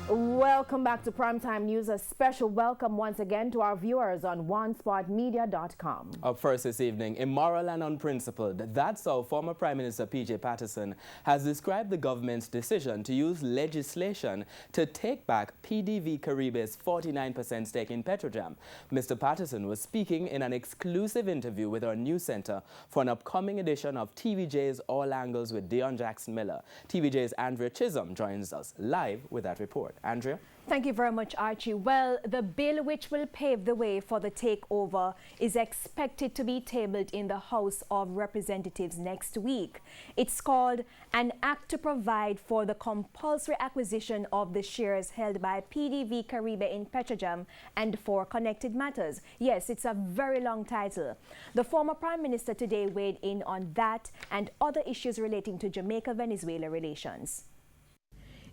Welcome back to Primetime News. A special welcome once again to our viewers on onespotmedia.com. Up first this evening, immoral and unprincipled. That's how former Prime Minister PJ Patterson has described the government's decision to use legislation to take back PDV Caribe's 49% stake in Petrojam. Mr. Patterson was speaking in an exclusive interview with our news center for an upcoming edition of TVJ's All Angles with Dion Jackson Miller. TVJ's Andrea Chisholm joins us live with that report. Andrea? Thank you very much, Archie. Well, the bill which will pave the way for the takeover is expected to be tabled in the House of Representatives next week. It's called An Act to Provide for the Compulsory Acquisition of the Shares Held by PDV Caribe in Petrojam and for Connected Matters. Yes, it's a very long title. The former Prime Minister today weighed in on that and other issues relating to Jamaica-Venezuela relations.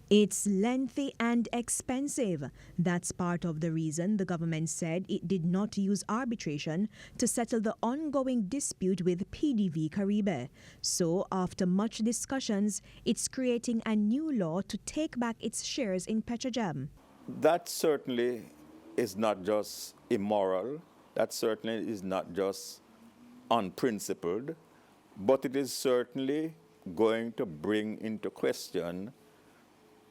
It's lengthy and expensive. That's part of the reason the government said it did not use arbitration to settle the ongoing dispute with PDV Caribe. So, after much discussions, it's creating a new law to take back its shares in Petrojam. That certainly is not just immoral. That certainly is not just unprincipled. But it is certainly going to bring into question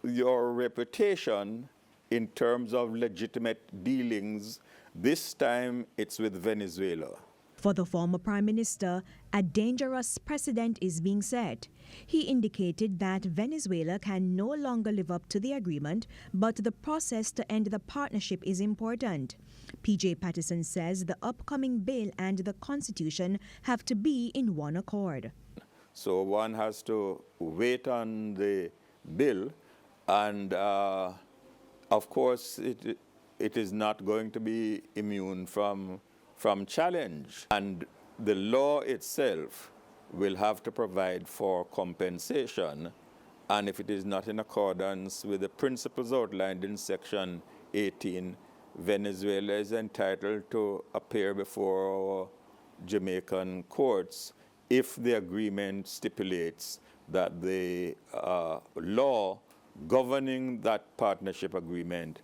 your reputation in terms of legitimate dealings. This time it's with Venezuela. For the former Prime Minister, a dangerous precedent is being set. He indicated that Venezuela can no longer live up to the agreement, but the process to end the partnership is important. PJ Patterson says the upcoming bill and the Constitution have to be in one accord. So one has to wait on the bill. And of course, it is not going to be immune from challenge. And the law itself will have to provide for compensation. And if it is not in accordance with the principles outlined in Section 18, Venezuela is entitled to appear before Jamaican courts if the agreement stipulates that the law governing that partnership agreement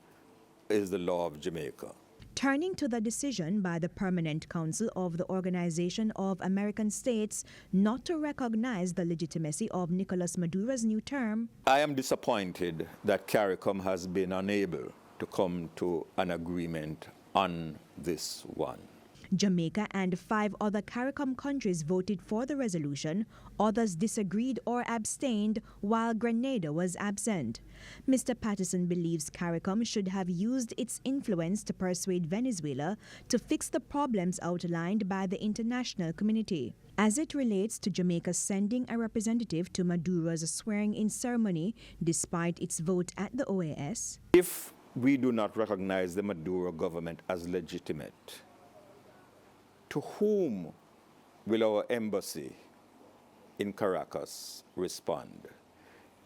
is the law of Jamaica. Turning to the decision by the Permanent Council of the Organization of American States not to recognize the legitimacy of Nicolas Maduro's new term, I am disappointed that CARICOM has been unable to come to an agreement on this one. Jamaica and 5 other CARICOM countries voted for the resolution. Others disagreed or abstained, while Grenada was absent. Mr. Patterson believes CARICOM should have used its influence to persuade Venezuela to fix the problems outlined by the international community. As it relates to Jamaica sending a representative to Maduro's swearing-in ceremony despite its vote at the OAS, if we do not recognize the Maduro government as legitimate, to whom will our embassy in Caracas respond?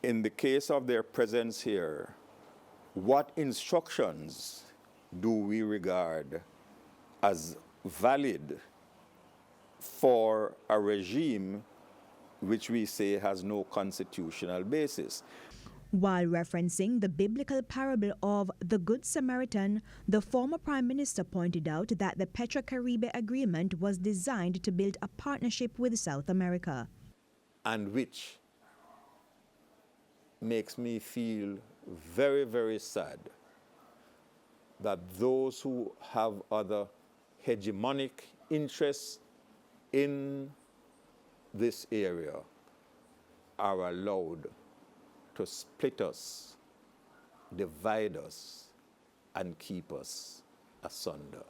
In the case of their presence here, what instructions do we regard as valid for a regime which we say has no constitutional basis? While referencing the biblical parable of the Good Samaritan, the former Prime Minister pointed out that the Petro-Caribe agreement was designed to build a partnership with South America. And which makes me feel very, very sad that those who have other hegemonic interests in this area are allowed to split us, divide us, and keep us asunder.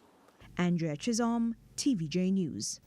Andrea Chisholm, TVJ News.